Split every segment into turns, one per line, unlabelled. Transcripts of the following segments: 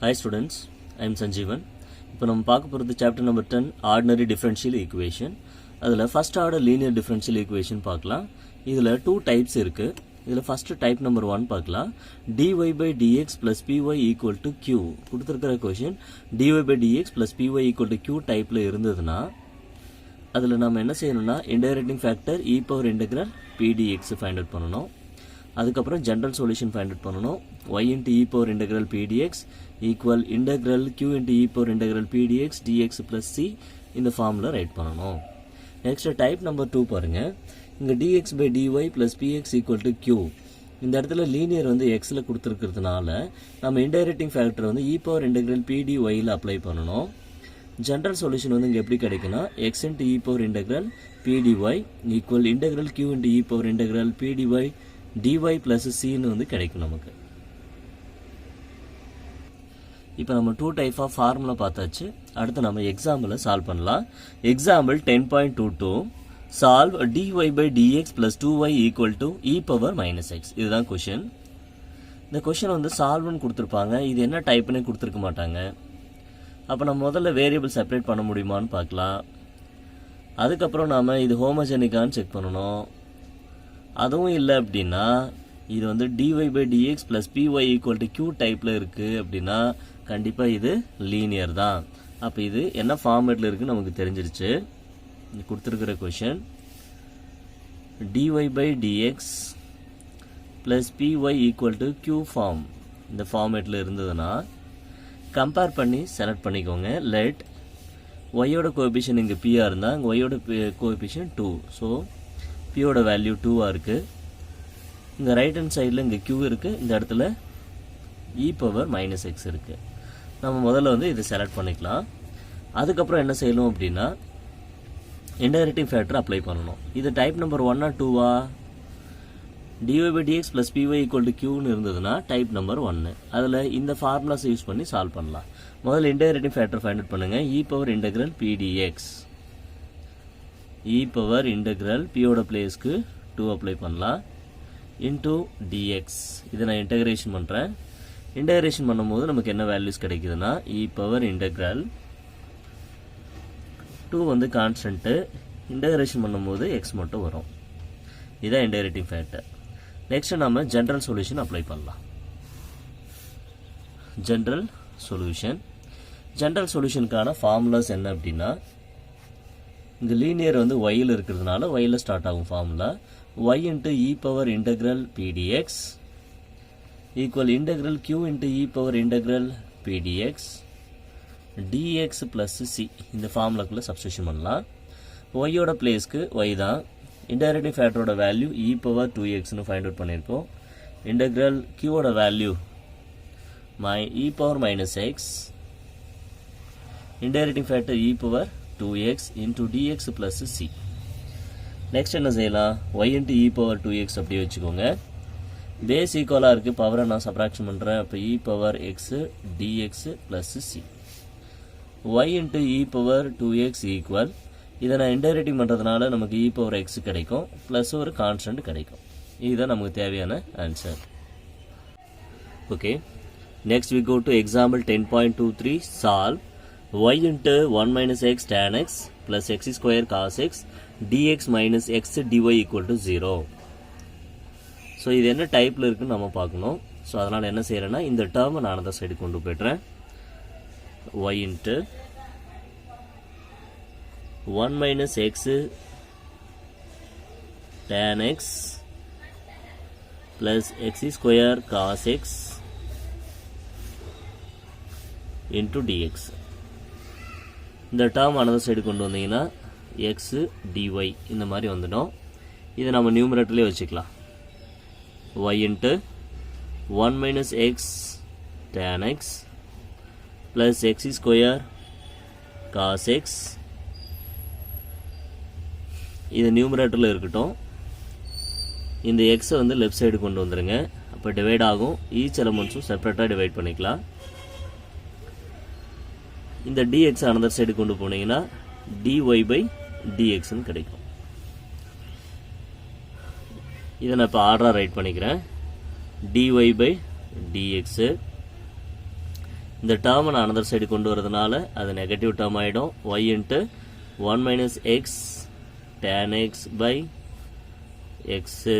Hi students, I am Sanjeevan. இப்போ நம்ம பார்க்க போகிறது chapter number 10 ordinary differential equation. அதில் first order linear differential equation பார்க்கலாம். இதில் 2 types இருக்கு. இதில் first type number 1 பார்க்கலாம். dy by dx plus py equal to q. கொடுத்திருக்கிற question dy by dx plus py equal to q typeல இருந்ததுன்னா அதில் நம்ம என்ன செய்யணும்னா integrating factor e power integral pdx find out பண்ணணும். அதுக்கப்புறம் ஜென்ரல் சொல்யூஷன் ஃபைண்ட் அவுட் பண்ணணும். y into e power integral pdx equal integral q into e power integral pdx dx plus c இந்த ஃபார்மில் ரைட் பண்ணணும். நெக்ஸ்ட் டைப் நம்பர் 2 பாருங்க. இங்கே dx by dy plus px equal to q. இந்த இடத்துல linear வந்து xல கொடுத்துருக்கிறதுனால நம்ம இன்டைரக்டிங் ஃபேக்டர் வந்து e power integral pdyல அப்ளை பண்ணணும். ஜென்ரல் சொல்யூஷன் வந்து இங்கே எப்படி கிடைக்குன்னா x into e power integral pdy equal integral q into e power integral pdy dy plus c ன்னு வந்து கிடைக்கும் நமக்கு. இப்போ நம்ம 2 டைப் ஆஃப் ஃபார்முலா பார்த்தாச்சு. அடுத்து நம்ம எக்ஸாம்பிளை சால்வ் பண்ணலாம். Example 10.22 solve dy by dx plus 2y equal to e power minus x. இதுதான் கொஷின். இந்த கொஷின் வந்து சால்வ்னு கொடுத்துருப்பாங்க. இது என்ன டைப்னு கொடுத்துருக்க மாட்டாங்க. அப்போ நம்ம முதல்ல வேரியபிள் செப்பரேட் பண்ண முடியுமான்னு பார்க்கலாம். அதுக்கப்புறம் நாம் இது ஹோமோஜெனிக்கான்னு செக் பண்ணணும். அதுவும் இல்லை அப்படின்னா இது வந்து dy by dx plus py equal to q டைப்பில் இருக்குது அப்படின்னா கண்டிப்பாக இது லீனியர் தான். அப்போ இது என்ன ஃபார்மேட்டில் இருக்குன்னு நமக்கு தெரிஞ்சிருச்சு. கொடுத்துருக்கிற question dy by dx plus py equal to q form இந்த ஃபார்மேட்டில் இருந்ததுன்னா கம்பேர் பண்ணி செலக்ட் பண்ணிக்கோங்க. லெட் ஒய்யோட கோஎஃபிஷியன்ட் இங்கே பியாக இருந்தால் இங்கே ஒய்யோட கோஎஃபிஷியன்ட் 2. ஸோ பியோட வேல்யூ 2ஆக இருக்குது. இங்கே ரைட் ஹேண்ட் சைடில் இங்கே q இருக்குது. இந்த இடத்துல e power minus x இருக்குது. நம்ம முதல்ல வந்து இதை செலக்ட் பண்ணிக்கலாம். அதுக்கப்புறம் என்ன செய்யணும் அப்படின்னா இன்டைரக்டிங் ஃபேக்டர் அப்ளை பண்ணணும். இது டைப் நம்பர் 1 ஆ 2வா? dy by dx plus py equal to qன்னு இருந்ததுன்னா டைப் நம்பர் 1. அதில் இந்த ஃபார்முலாஸ் யூஸ் பண்ணி சால்வ் பண்ணலாம். முதல்ல இன்டைரக்டிங் ஃபேக்டர் ஃபைண்ட் அவுட் பண்ணுங்கள். e power integral pdx e power integral pயோட பிளேஸ்க்கு 2 அப்ளை பண்ணலாம் into dx. இதை நான் இன்டகிரேஷன் பண்ணுறேன். இன்டகிரேஷன் பண்ணும்போது நமக்கு என்ன வேல்யூஸ் கிடைக்குதுன்னா e power integral 2 வந்து கான்ஸ்டன்ட்டு. இன்டகிரேஷன் பண்ணும்போது x மட்டும் வரும். இதான் இன்டைரக்டிங் ஃபேக்டர். நெக்ஸ்ட் நம்ம ஜென்ரல் சொல்யூஷன் அப்ளை பண்ணலாம். ஜென்ரல் சொல்யூஷனுக்கான ஃபார்முலாஸ் என்ன அப்படின்னா இந்த லீனியர் வந்து yல இருக்கிறதுனால yல ஸ்டார்ட் ஆகும் formula y into e power integral pdx equal integral q into e power integral pdx dx plus c. இந்த ஃபார்முலாக்குள்ள சப்ஸ்டிட்யூஷன் பண்ணலாம். yயோட பிளேஸ்க்கு y தான். இன்டைரக்டிங் ஃபேக்டரோட வேல்யூ e power 2xன்னு ஃபைண்ட் அவுட் பண்ணியிருக்கோம். இன்டெக்ரல் qவோட value e power minus x. Integrating factor e power 2x into dx plus c. Next என்ன செய்யலாம்? y into e power 2x அப்படியே வச்சுக்கோங்க. பேஸ் ஈக்குவலாக இருக்குது. பவரை நான் சப்ராக்ஷன் பண்ணுறேன். அப்போ e power x dx plus c. y into e power 2x equal இதை நான் இன்டைரக்டிங் பண்ணுறதுனால நமக்கு e power x கிடைக்கும். ப்ளஸ் ஒரு கான்ஸ்டன்ட் கிடைக்கும். இதுதான் நமக்கு தேவையான answer. Okay, next we go to example 10.23 solve y into 1 minus x tan x plus x square cos x dx minus x dy equal to 0. So இது என்ன டைப்பில் இருக்குன்னு நம்ம பார்க்கணும். ஸோ அதனால் என்ன செய்கிறேன்னா இந்த டேர்மை நான் அந்த சைடு கொண்டு போய்ட்றேன். y into 1 minus x tan x plus x square cos x into dx. இந்த டேர்ம் அனதர் சைடு கொண்டு வந்தீங்கன்னா x dy இந்த மாதிரி வந்துடும். இதை நம்ம நியூமரேட்டர்லேயே வச்சுக்கலாம். y into 1 minus x tan x plus x square cos x. இது நியூமரேட்டரில் இருக்கட்டும். இந்த எக்ஸை வந்து லெஃப்ட் சைடு கொண்டு வந்துடுங்க. அப்போ டிவைட் ஆகும். ஈச் எலமெண்ட்ஸும் செப்பரேட்டாக டிவைட் பண்ணிக்கலாம். இந்த dx அனதர் சைடு கொண்டு போனீங்கன்னா dy by dxன்னு கிடைக்கும். இதை நான் இப்போ ஆர்டராக ரைட் பண்ணிக்கிறேன். dy by dx இந்த டேர்மை நான் அனதர் சைடு கொண்டு வரதுனால அது நெகட்டிவ் டேர்ம் ஆகிடும். y into 1 minus x tan x by x,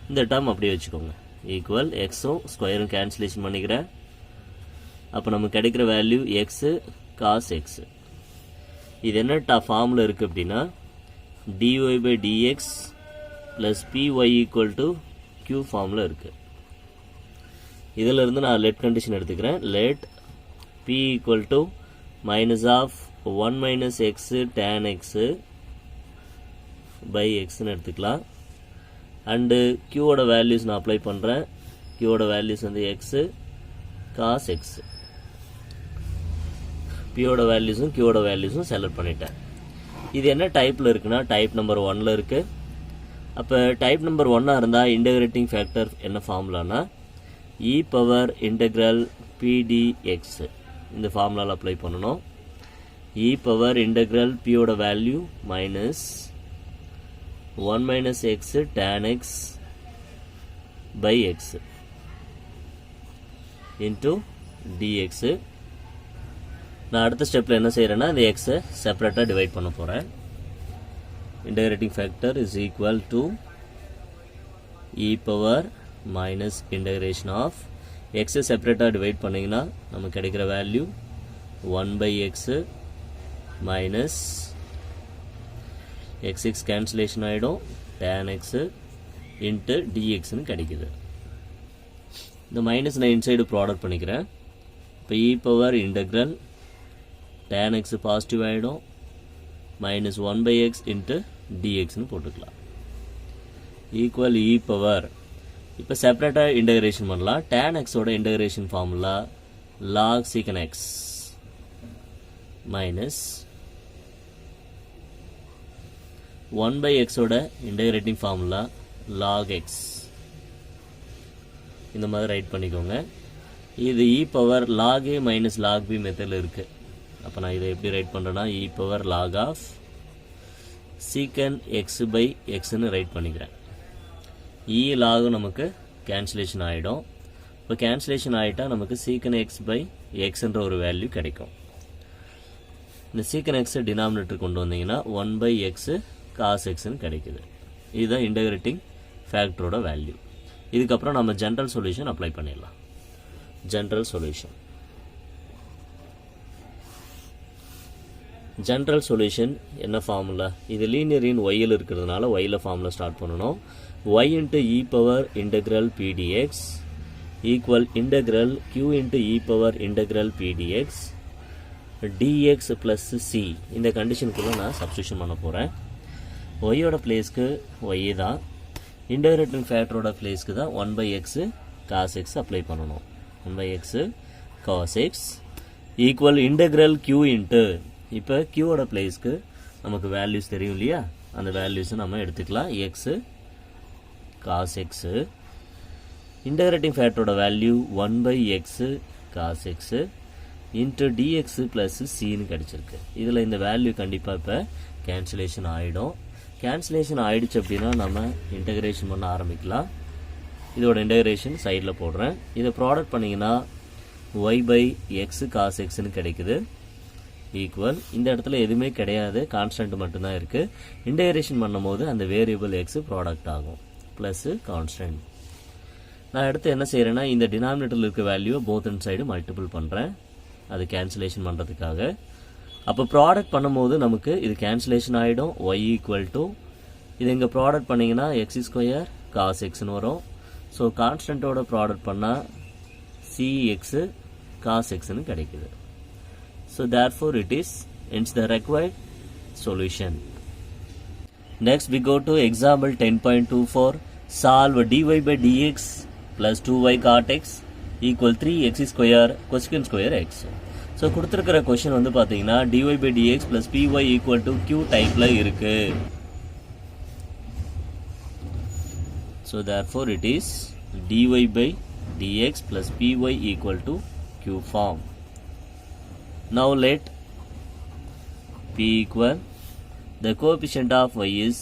இந்த டேர்ம் அப்படியே வச்சுக்கோங்க. ஈக்குவல் எக்ஸும் ஸ்கொயரும் கேன்சலேஷன் பண்ணிக்கிறேன். அப்போ நமக்கு கிடைக்கிற வேல்யூ எக்ஸு காஸ் எக்ஸு. இது என்ன ஃபார்மில் இருக்குது அப்படின்னா dy by dx plus py equal to q ஃபார்மில் இருக்குது. இதிலிருந்து நான் லெட் கண்டிஷன் எடுத்துக்கிறேன். Let p equal to minus of 1 minus x tan x by எக்ஸ்ன்னு எடுத்துக்கலாம். அண்டு க்யூவோட வேல்யூஸ் நான் அப்ளை பண்ணுறேன். க்யூவோட வேல்யூஸ் வந்து எக்ஸு காஸ் எக்ஸு. பியோட வேல்யூஸும் க்யூவோட வேல்யூஸும் செலக்ட் பண்ணிட்டேன். இது என்ன டைப்பில் இருக்குன்னா டைப் நம்பர் 1ல் இருக்குது. அப்போ டைப் நம்பர் 1ஆக இருந்தால் இன்டகிரேட்டிங் ஃபேக்டர் என்ன ஃபார்முலானா இ பவர் இன்டெக்ரல் pdx இந்த ஃபார்முலாவில் அப்ளை பண்ணணும். இ பவர் இன்டெக்ரல் பியோட value minus 1 minus x tan x by x into dx. நான் அடுத்த ஸ்டெப்பில் என்ன செய்கிறேன்னா இந்த எக்ஸை செப்பரேட்டாக டிவைட் பண்ண போகிறேன். Integrating factor is equal to e power minus integration of எக்ஸை செப்பரேட்டாக டிவைட் பண்ணிங்கன்னா நமக்கு கிடைக்கிற value 1 by x minus x cancellation ஆகிடும் tan எக்ஸு இன்ட்டு dxன்னு கிடைக்குது. இந்த மைனஸ் நான் இன்சைடு ப்ராடக்ட் பண்ணிக்கிறேன். இப்போ e power integral tan x positive ஆகிடும் மைனஸ் 1 பை எக்ஸ் இன்ட்டு dxன்னு போட்டுக்கலாம். ஈக்குவல் இ பவர் இப்போ செப்பரேட்டாக இன்டகிரேஷன் பண்ணலாம். tan xோட integration formula log secant x மைனஸ் 1 பை எக்ஸோட இன்டகிரேட்டிங் ஃபார்முலா log x. இந்த மாதிரி ரைட் பண்ணிக்கோங்க. இது e power log a minus log b மெத்தடில் இருக்குது. அப்போ நான் இதை எப்படி ரைட் பண்ணுறேன்னா e power log of secant x by எக்ஸ்ன்னு ரைட் பண்ணிக்கிறேன். இ லாகும் நமக்கு கேன்சலேஷன் ஆகிடும். இப்போ கேன்சலேஷன் ஆகிட்டால் நமக்கு secant x பை எக்ஸ்ன்ற ஒரு வேல்யூ கிடைக்கும். இந்த secant x டினாமினேட்டர் கொண்டு வந்தீங்கன்னா 1 பை எக்ஸு காஸ் எக்ஸ்ன்னு கிடைக்குது. இதுதான் இன்டகிரேட்டிங் ஃபேக்டரோட வேல்யூ. இதுக்கப்புறம் நம்ம ஜென்ரல் சொல்யூஷன் அப்ளை பண்ணிடலாம். ஜென்ரல் சொல்யூஷன் ஜென்ரல் சொல்யூஷன் என்ன ஃபார்முலா? இது லீனியர் இன் ஒய்யில் இருக்கிறதுனால ஒய்யில் ஃபார்முலா ஸ்டார்ட் பண்ணணும். y into e power integral pdx equal integral q into e power integral pdx dx plus c. இந்த கண்டிஷனுக்குள்ளே நான் சப்ஸ்டியூஷன் பண்ண போகிறேன். ஒய்யோட பிளேஸ்க்கு ஒய் தான், இன்டகிரேட்டிங் ஃபேக்டரோட பிளேஸ்க்கு தான் 1 by x cos x apply பண்ணணும். 1 by x cos x equal integral q into இப்போ க்யூவோட பிளேஸ்க்கு நமக்கு வேல்யூஸ் தெரியும் இல்லையா, அந்த வேல்யூஸை நம்ம எடுத்துக்கலாம். எக்ஸு காஸ் எக்ஸு இன்டகிரேட்டிங் ஃபேக்டரோட value 1 by x cos x into dx plus சின்னு கிடச்சிருக்கு. இதில் இந்த வேல்யூ கண்டிப்பாக இப்போ கேன்சலேஷன் ஆகிடும். கேன்சலேஷன் ஆகிடுச்சு அப்படின்னா நம்ம இன்டகிரேஷன் பண்ண ஆரம்பிக்கலாம். இதோட இன்டகிரேஷன் சைடில் போடுறேன். இதை ப்ராடக்ட் பண்ணிங்கன்னா ஒய் பை எக்ஸு காஸ் எக்ஸ்ன்னு கிடைக்குது. ஈக்குவல் இந்த இடத்துல எதுவுமே கிடையாது, கான்ஸ்டன்ட் மட்டும்தான் இருக்குது. இன்டகிரேஷன் பண்ணும் போது அந்த வேரியபிள் எக்ஸு ப்ராடக்ட் ஆகும் ப்ளஸ்ஸு கான்ஸ்டன்ட். நான் அடுத்து என்ன செய்கிறேன்னா இந்த டினாமினேட்டரில் இருக்க வேல்யூவை போத் அண்ட் சைடு மல்டிபிள் பண்ணுறேன், அது கேன்சலேஷன் பண்ணுறதுக்காக. அப்போ ப்ராடக்ட் பண்ணும்போது நமக்கு இது கேன்சலேஷன் ஆகிடும். ஒய் ஈக்குவல் டு இது இங்கே ப்ராடக்ட் பண்ணிங்கன்னா எக்ஸ் ஸ்கொயர் காஸ் எக்ஸ்னு வரும். ஸோ கான்ஸ்டன்ட்டோட ப்ராடக்ட் பண்ணால் சி எக்ஸு காஸ் எக்ஸ்னு கிடைக்குது. So therefore it is hence the required solution. Next we go to example 10.24. Solve dy by dx plus 2y cot x equal 3x square cosecant square x. So கொடுத்திருக்கிற question வந்து பார்த்தீங்கன்னா dy by dx plus py equal to q typeல இருக்கு. So therefore it is dy by dx plus py equal to q form. Now let p equal the coefficient of y is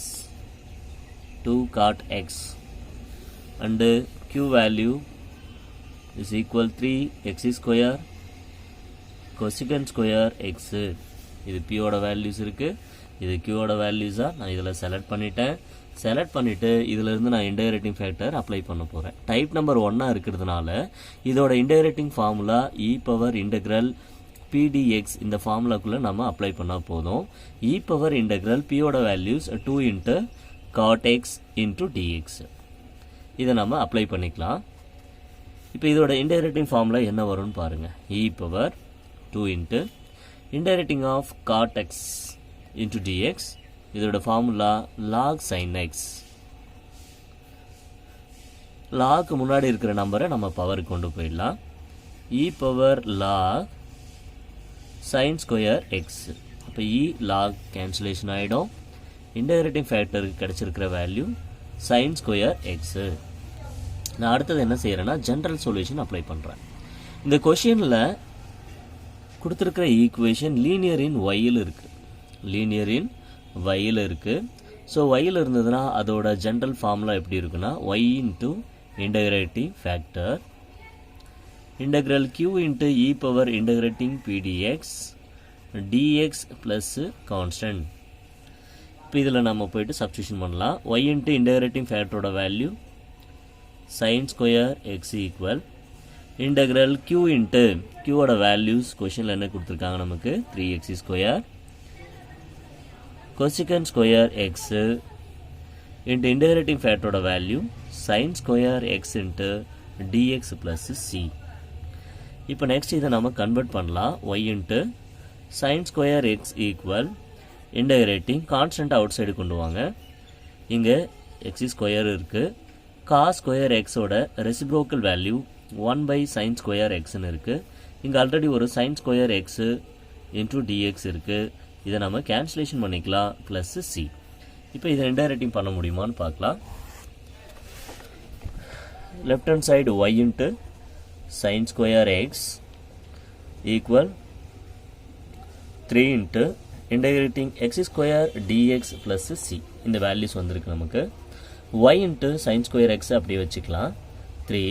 2 cot x and q value is equal 3x square cosecant square x. இது p ஓட values இருக்கு, இது q ஓட வேல்யூஸா நான் இதில் select பண்ணிட்டேன். Select பண்ணிவிட்டு இதிலிருந்து நான் இன்டைரக்டிங் ஃபேக்டர் அப்ளை பண்ண போகிறேன். டைப் நம்பர் 1 இருக்கிறதுனால இதோட integrating formula e power integral pdx இந்த ஃபார்முலாக்குள்ளே நம்ம அப்ளை பண்ணால் போதும். e பவர் இன்டெக்ரல் p ஓட values 2 into cot x into dx. இதை நம்ம அப்ளை பண்ணிக்கலாம். இப்போ இதோட இன்டைரக்டிங் ஃபார்முலா என்ன வரும்னு பாருங்கள். e power 2 into integrating of cot x into dx. இதோட formula log sin x. Log முன்னாடி இருக்கிற நம்பரை நம்ம பவருக்கு கொண்டு போயிடலாம். e power log sin square x. அப்போ e log கேன்சலேஷன் ஆகிடும். இன்டைரக்டிங் ஃபேக்டருக்கு கிடச்சிருக்கிற வேல்யூ sin ஸ்கொயர் x. நான் அடுத்தது என்ன செய்கிறேன்னா ஜென்ரல் சொல்யூஷன் அப்ளை பண்ணுறேன். இந்த கொஷினில் கொடுத்துருக்கிற ஈக்குவேஷன் லீனியர் இன் ஒயில் இருக்குது. லீனியர் இன் ஒயில் இருக்குது. ஸோ ஒயில் இருந்ததுன்னா அதோட ஜென்ரல் ஃபார்முலா எப்படி இருக்குன்னா y into integrating factor integral q into e power integrating pdx dx plus constant. இப்போ இதில் நம்ம போயிட்டு சப்ஸ்டியூஷன் பண்ணலாம். y into integrating factor ஓட value sin square x equal integral q into q ஓட வேல்யூஸ் கொஷனில் என்ன கொடுத்துருக்காங்க நமக்கு 3x square cosecant square x into integrating factor ஓட value sin square x into dx plus c. இப்போ next இதை நம்ம convert பண்ணலாம். y into sin square X equal integrating constant out side கொண்டு வாங்க. இங்கே எக்ஸ் ஸ்கொயர் இருக்குது. காஸ் ஸ்கொயர் எக்ஸோட ரெசிப்ரோக்கல் வேல்யூ 1/sin ஸ்கொயர் எக்ஸ்ன்னு இருக்குது. இங்கே ஆல்ரெடி ஒரு sin square x into dx இருக்குது. இதை நம்ம கேன்சலேஷன் பண்ணிக்கலாம் ப்ளஸ் சி. இப்போ இதை இன்டைரக்டிங் பண்ண முடியுமான்னு பார்க்கலாம். Left hand side y into sin square x equal 3 into integrating x square dx plus c. இந்த வேல்யூஸ் வந்திருக்கு நமக்கு. y into sin square x அப்படியே வச்சுக்கலாம். 3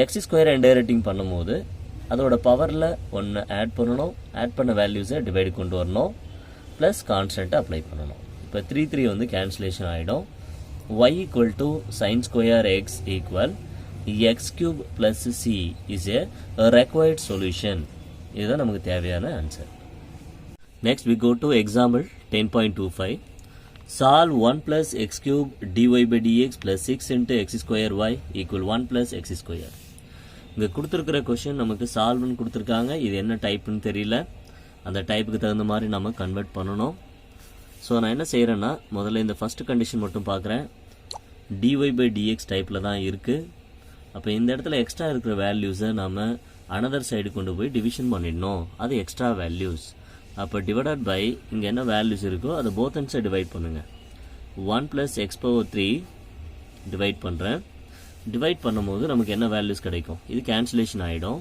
x square இன்டைரக்டிங் பண்ணும்போது அதோட பவரில் ஒன்று ஆட் பண்ணணும். ஆட் பண்ண வேல்யூஸை டிவைடு கொண்டு வரணும். ப்ளஸ் கான்ஸ்டன்ட்டை அப்ளை பண்ணணும். இப்போ 3 வந்து கேன்சலேஷன் ஆகிடும். y equal to sin square x equal x cube plus c is a required solution. இதுதான் நமக்கு தேவையான answer. Next we go to example 10.25. Solve 1 plus x cube dy by dx plus 6 into x square y equal 1 plus x square. இங்கே கொடுத்துருக்கிற question நமக்கு சால்வ்னு கொடுத்துருக்காங்க. இது என்ன டைப்புன்னு தெரியல. அந்த டைப்புக்கு தகுந்த மாதிரி நம்ம கன்வெர்ட் பண்ணணும். ஸோ நான் என்ன செய்கிறேன்னா முதல்ல இந்த ஃபஸ்ட்டு கண்டிஷன் மட்டும் பார்க்குறேன். dy by dx டைப்பில் தான் இருக்குது. அப்போ இந்த இடத்துல எக்ஸ்ட்ரா இருக்கிற வேல்யூஸை நம்ம அனதர் சைடு கொண்டு போய் டிவிஷன் பண்ணிடணும். அது எக்ஸ்ட்ரா வேல்யூஸ். அப்போ டிவைடட் பை இங்கே என்ன வேல்யூஸ் இருக்கோ அதை போத் அண்ட் சைடு டிவைட் பண்ணுங்கள். 1 + x⁻³ டிவைட் பண்ணுறேன். டிவைட் பண்ணும்போது நமக்கு என்ன வேல்யூஸ் கிடைக்கும்? இது கேன்சலேஷன் ஆகிடும்.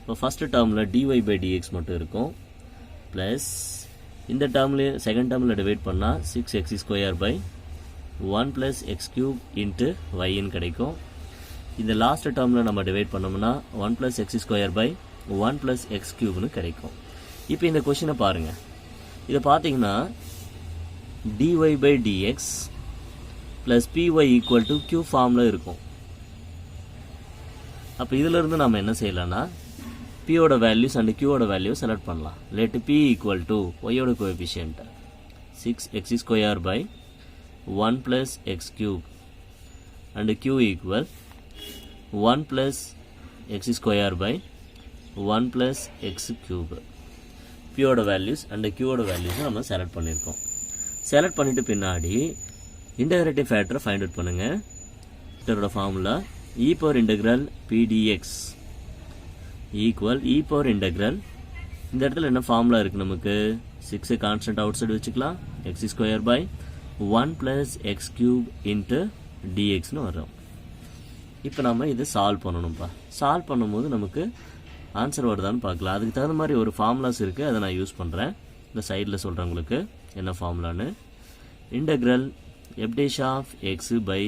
இப்போ ஃபஸ்ட்டு டேர்மில் dy by dx மட்டும் இருக்கும். ப்ளஸ் இந்த டேர்ம்லேயே செகண்ட் டேர்மில் டிவைட் பண்ணால் 6x² by 1 + x³ இன்ட்டு yன்னு கிடைக்கும். இந்த லாஸ்ட் டேர்மில் நம்ம டிவைட் பண்ணோம்னா 1 + x² by 1 + x³ கிடைக்கும். இப்போ இந்த கொஷினை பாருங்கள். இதை பார்த்தீங்கன்னா dy by dx plus py equal to q ஃபார்மில் இருக்கும். அப்போ இதிலிருந்து நம்ம என்ன செய்யலாம்னா pயோட வேல்யூஸ் அண்ட் qயோட வேல்யூ செலக்ட் பண்ணலாம். லெட் p ஈக்குவல் டு ஒய்யோட coefficient 6x² by 1 + x³ and q equal 1 + x² by 1 + x³. pயோட வேல்யூஸ் அண்ட் qயோட வேல்யூஸை நம்ம செலக்ட் பண்ணியிருக்கோம். செலக்ட் பண்ணிட்டு பின்னாடி இன்டகிரேட்டிவ் ஃபேக்டரை ஃபைண்ட் அவுட் பண்ணுங்கள். இதோட formula e power integral pdx equal e power integral. இந்த இடத்துல என்ன ஃபார்முலா இருக்குது நமக்கு? 6 கான்ஸ்டன்ட் அவுட் சைடு வச்சுக்கலாம். x² by 1 + x³ இன்ட்டு dxன்னு வரும். இப்போ நம்ம இதை சால்வ் பண்ணணும்ப்பா. சால்வ் பண்ணும்போது நமக்கு ஆன்சர் வருதான்னு பார்க்கலாம். அதுக்கு தகுந்த மாதிரி ஒரு ஃபார்முலாஸ் இருக்குது. அதை நான் யூஸ் பண்ணுறேன். இந்த சைடில் சொல்கிறேன் உங்களுக்கு என்ன ஃபார்முலான்னு. Integral f' of x by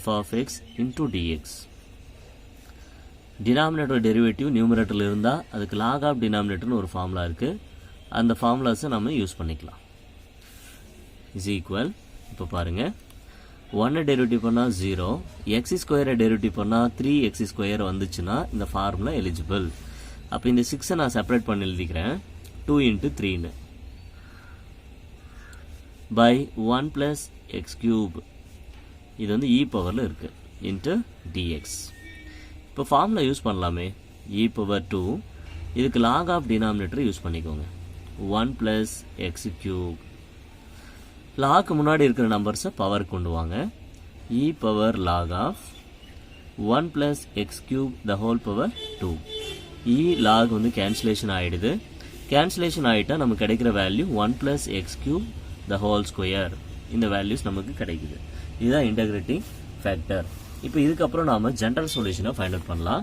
f of x into dx. Denominator derivative நியூமரேட்டரில் இருந்தால் அதுக்கு லாக் ஆஃப் டினாமினேட்டர்னு ஒரு ஃபார்முலா இருக்குது. அந்த ஃபார்முலாஸை நம்ம யூஸ் பண்ணிக்கலாம். இஸ் ஈக்குவல், இப்போ பாருங்கள், 1 டெரிவேட்டிவ் பண்ணால் 0, எக்ஸ் ஸ்கொயரை டெரிவேட்டிவ் பண்ணால் 3x ஸ்கொயர் வந்துச்சுன்னா இந்த ஃபார்முலா எலிஜிபிள். அப்போ இந்த 6 நான் செப்பரேட் பண்ணி எழுதிக்கிறேன். 2 × 3 by 1 plus x cube, இது வந்து e பவரில் இருக்குது, இன்ட்டு dx. இப்போ ஃபார்முலா யூஸ் பண்ணலாமே, e பவர் 2, இதுக்கு லாக் ஆஃப் டினாமினேட்டர் யூஸ் பண்ணிக்கோங்க, 1 plus x cube. லாக்கு முன்னாடி இருக்கிற நம்பர்ஸை பவர் கொண்டு வாங்க, e power log of 1 plus x cube the whole power 2. e log வந்து கேன்சலேஷன் ஆகிடுது. கேன்சலேஷன் ஆகிட்டால் நமக்கு கிடைக்கிற value 1 plus x cube the whole square. இந்த வேல்யூஸ் நமக்கு கிடைக்குது. இதுதான் இன்டகிரேட்டிங் ஃபேக்டர். இப்போ இதுக்கப்புறம் நாம் ஜென்ரல் சொல்யூஷனை ஃபைண்ட் அவுட் பண்ணலாம்.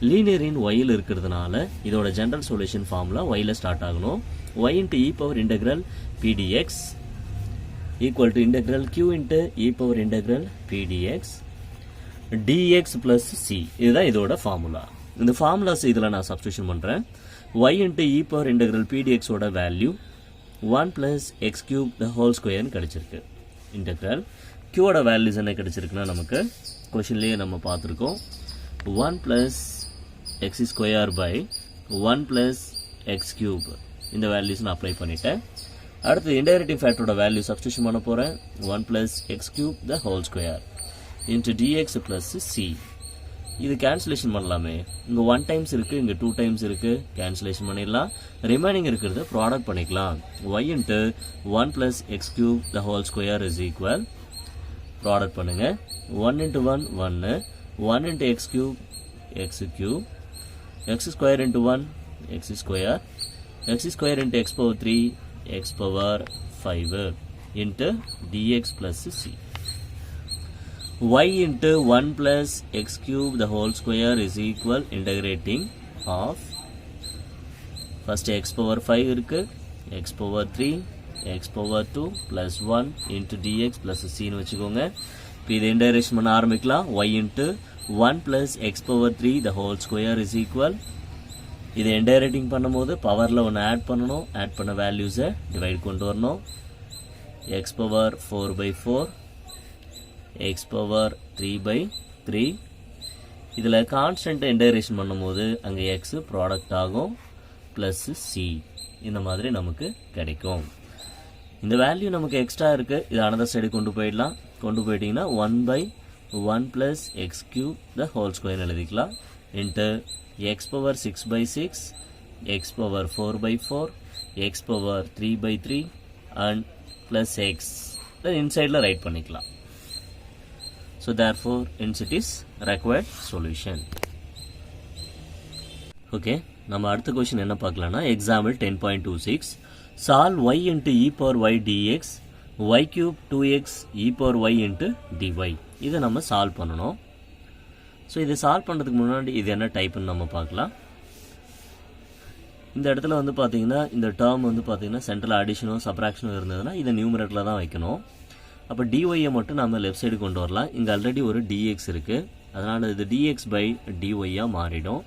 லீனியர் இன் ஒயில் இருக்கிறதுனால இதோட ஜென்ரல் சொல்யூஷன் ஃபார்முலா ஒயில் ஸ்டார்ட் ஆகணும். y into e power integral pdx equal to integral q into e power integral pdx dx plus c. இதுதான் இதோட ஃபார்முலா. இந்த ஃபார்முலாஸ் இதில் நான் சப்ஸ்டியூஷன் பண்ணுறேன். y into e power integral pdx ஓட value 1 plus x cube the whole square கிடைச்சிருக்கு. Integral q ஓட values என்ன கிடைச்சிருக்குன்னா நமக்கு கொஷின்லேயே நம்ம பார்த்துருக்கோம், 1 plus x square by 1 plus x cube. இந்த வேல்யூஸ் நான் அப்ளை பண்ணிட்டேன். அடுத்து இன்டகிரேட்டிங் ஃபேக்டரோட வேல்யூ சப்ஸ்டியூஷன் பண்ண போகிறேன், 1 plus x cube the whole square into dx plus c. இது கேன்சலேஷன் பண்ணலாமே, இங்கே 1 டைம்ஸ் இருக்குது, இங்கே 2 டைம்ஸ் இருக்குது, கேன்சலேஷன் பண்ணிடலாம். ரிமைனிங் இருக்கிறத ப்ராடக்ட் பண்ணிக்கலாம். y into 1 plus x cube the whole square is equal, product பண்ணுங்கள், 1 into 1 1, 1 into x cube x square into 1 x square into x power 3 x power 5 into dx plus c. y into 1 plus x cube the whole square is equal integrating of first x power 5 இருக்கு, x power 3 x power 2 plus 1 into dx plus c னு வச்சுக்கோங்க. இப்போ இதை integration பண்ண ஆரம்பிக்கலாம். y into 1 plus x power 3 the whole square is equal, இதை integrating பண்ணும்போது பவரில் ஒன்று ஆட் பண்ணணும், ஆட் பண்ண வேல்யூஸை டிவைட் கொண்டு வரணும். x power 4/4 x power 3/3. இதில் கான்ஸ்டன்ட்டை இன்டகிரேஷன் பண்ணும்போது அங்கே x ப்ராடக்ட் ஆகும், ப்ளஸ் c. இந்த மாதிரி நமக்கு கிடைக்கும். இந்த வேல்யூ நமக்கு எக்ஸ்ட்ரா இருக்குது, இது அனதர் சைடு கொண்டு போயிடலாம். கொண்டு போயிட்டிங்கன்னா 1/1 plus x cube the whole square எழுதிக்கலாம், into x power 6/6 x power 4/4 x power 3/3 and plus x. then இன்சைடில் ரைட் பண்ணிக்கலாம். so therefore hence it is required solution. Okay, நம்ம அடுத்த கொஸ்டின் என்ன பார்க்கலாம்னா example 10.26 solve y into e power y dx y cube 2x e power y into dy. இதை நம்ம solve பண்ணணும். So இதை சால்வ் பண்ணுறதுக்கு முன்னாடி இது என்ன டைப்புன்னு நம்ம பார்க்கலாம். இந்த இடத்துல வந்து பார்த்தீங்கன்னா இந்த டேர்ம் வந்து பார்த்தீங்கன்னா சென்ட்ரல் அடிஷனோ சப்ராக்ஷனோ இருந்ததுன்னா இதை நியூமரேட்டரில் தான் வைக்கணும். அப்போ டிஒய்யை மட்டும் நம்ம லெஃப்ட் சைடு கொண்டு வரலாம். இங்கே ஆல்ரெடி ஒரு டிஎக்ஸ் இருக்குது, அதனால் இது டிஎக்ஸ் பை டிஒய்யாக மாறிடும்.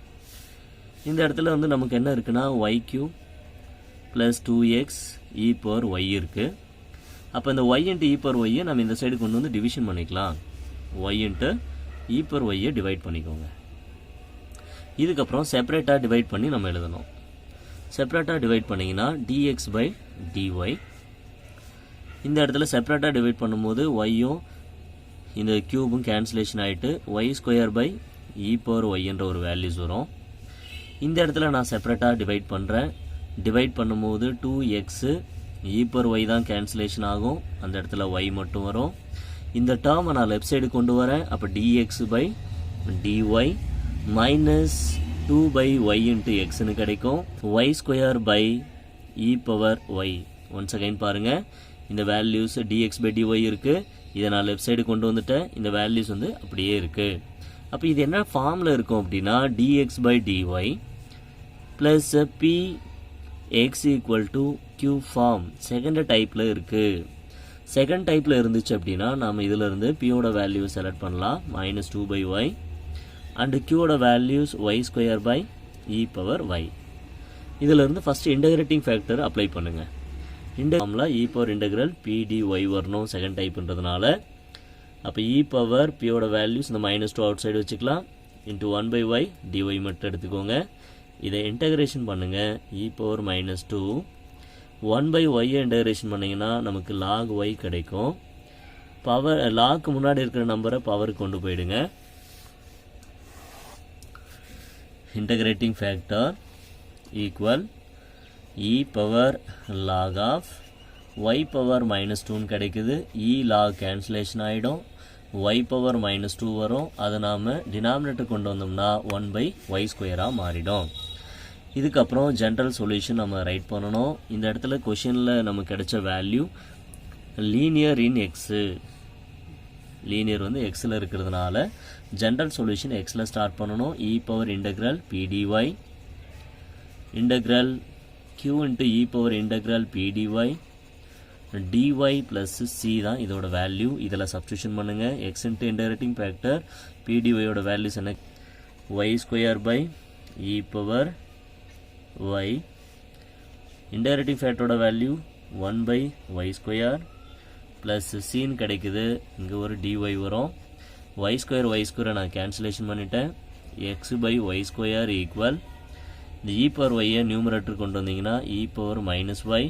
இந்த இடத்துல வந்து நமக்கு என்ன இருக்குன்னா y cube plus 2x e power y இருக்குது. அப்போ இந்த ஒய் இன்ட்டு இ பவர் ஒய்யை நம்ம இந்த சைடு கொண்டு வந்து டிவிஷன் பண்ணிக்கலாம். ஒய் இன்ட்டு இ பவர் ஒய்யை டிவைட் பண்ணிக்கோங்க. இதுக்கப்புறம் செப்பரேட்டாக டிவைட் பண்ணி நம்ம எழுதணும். செப்பரேட்டாக டிவைட் பண்ணிங்கன்னா dx பை dy. இந்த இடத்துல செப்பரேட்டாக டிவைட் பண்ணும்போது ஒய்யும் இந்த க்யூபும் கேன்சலேஷன் ஆகிட்டு y square by e power y என்ற ஒரு வேல்யூஸ் வரும். இந்த இடத்துல நான் செப்பரேட்டாக டிவைட் பண்ணுறேன். டிவைட் பண்ணும்போது 2x இ பவர் ஒய் தான் கேன்சலேஷன் ஆகும், அந்த இடத்துல ஒய் மட்டும் வரும். இந்த டேர்மை நான் லெஃப்ட் சைடு கொண்டு வரேன். அப்போ dx பை dy minus 2 by y into எக்ஸ்னு கிடைக்கும். Y square by e power y. Once again பாருங்கள், இந்த வேல்யூஸ் dx பை dy இருக்குது, இதை நான் லெஃப்ட் சைடு கொண்டு வந்துட்டேன். இந்த வேல்யூஸ் வந்து அப்படியே இருக்குது. அப்போ இது என்ன ஃபார்மில் இருக்கும் அப்படின்னா dx பை dy plus p x equal to q form second டைப்பில் இருக்குது. செகண்ட் டைப்பில் இருந்துச்சு அப்படின்னா நாம் இதிலிருந்து பியோட வேல்யூ செலக்ட் பண்ணலாம். -2 பை ஒய் அண்டு கியூவோட values y square by e power y. இதிலிருந்து ஃபஸ்ட்டு இன்டகிரேட்டிங் ஃபேக்டர் அப்ளை பண்ணுங்கள். Formula e power integral PD y வரணும் செகண்ட் டைப்ன்றதுனால. அப்போ இ பவர் பியோட வேல்யூஸ் இந்த -2 அவுட் சைடு வச்சுக்கலாம். இன்ட்டு 1/y dy மட்டும் எடுத்துக்கோங்க. இதை இன்டகிரேஷன் பண்ணுங்கள். இ பவர் -2 1/y இன்டகிரேஷன் பண்ணிங்கன்னா நமக்கு log y கிடைக்கும். பவர் லாக்கு முன்னாடி இருக்கிற நம்பரை பவருக்கு கொண்டு போயிடுங்க. Integrating factor equal e power log of y power -2 கிடைக்குது. இ லாக் கேன்சலேஷன் ஆகிடும். y பவர் -2 வரும். அதை நாம் டினாமினேட்டர் கொண்டு வந்தோம்னா 1/y² மாறிடும். இதுக்கப்புறம் ஜென்ரல் சொல்யூஷன் நம்ம ரைட் பண்ணணும். இந்த இடத்துல கொஷினில் நமக்கு கிடைச்ச value linear in x. Linear வந்து எக்ஸில் இருக்கிறதுனால ஜென்ரல் சொல்யூஷன் எக்ஸில் ஸ்டார்ட் பண்ணணும். E power integral PDY integral q into e power integral PDY dy plus C தான் இதோட வேல்யூ. இதில் சப்ஸ்டியூஷன் பண்ணுங்கள். எக்ஸ் இன்ட்டு இன்டகிரேட்டிங் ஃபேக்டர் பிடிஒயோட வேல்யூஸ் என்ன? Y square by e power y. Integrating ஃபேக்டரோட வேல்யூ 1/y² ப்ளஸ் சின்னு கிடைக்குது. இங்கே ஒரு dy வரும். y² நான் கேன்சலேஷன் பண்ணிட்டேன். x/y² ஈக்குவல் இந்த இ பவர் ஒய்யை நியூமரேட்டர் கொண்டு வந்தீங்கன்னா e power -y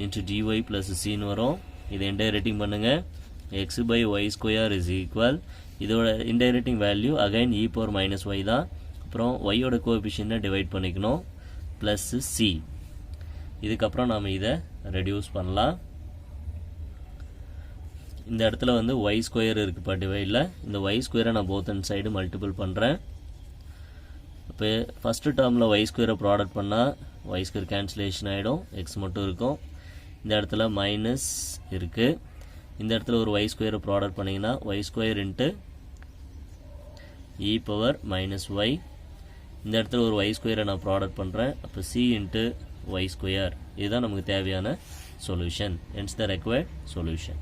into dy plus சின்னு வரும். இதை இன்டகிரேட்டிங் பண்ணுங்கள். x/y² இஸ் ஈக்குவல் இதோட integrating value again e power -y தான். அப்புறம் ஒய்யோட கோஎஃபிஷியன்ட்டை டிவைட் பண்ணிக்கணும் ப்ளஸ் சி. இதுக்கப்புறம் நாம் இதை ரெடியூஸ் பண்ணலாம். இந்த இடத்துல வந்து y² இருக்குப்பா டிவைடில். இந்த y² நான் போத் அண்ட் சைடு மல்டிபிள் பண்ணுறேன். இப்போ ஃபஸ்ட்டு டேர்மில் y² ப்ராடக்ட் பண்ணால் y² கேன்சலேஷன் ஆகிடும். எக்ஸ் மட்டும் இருக்கும். இந்த இடத்துல மைனஸ் இருக்குது. இந்த இடத்துல ஒரு y² ப்ராடக்ட் பண்ணிங்கன்னா y² into e power -y. இந்த இடத்துல ஒரு y² நான் ப்ராடக்ட் பண்ணுறேன். அப்போ சி இன்ட்டு y². இதுதான் நமக்கு தேவையான solution. Hence the required solution.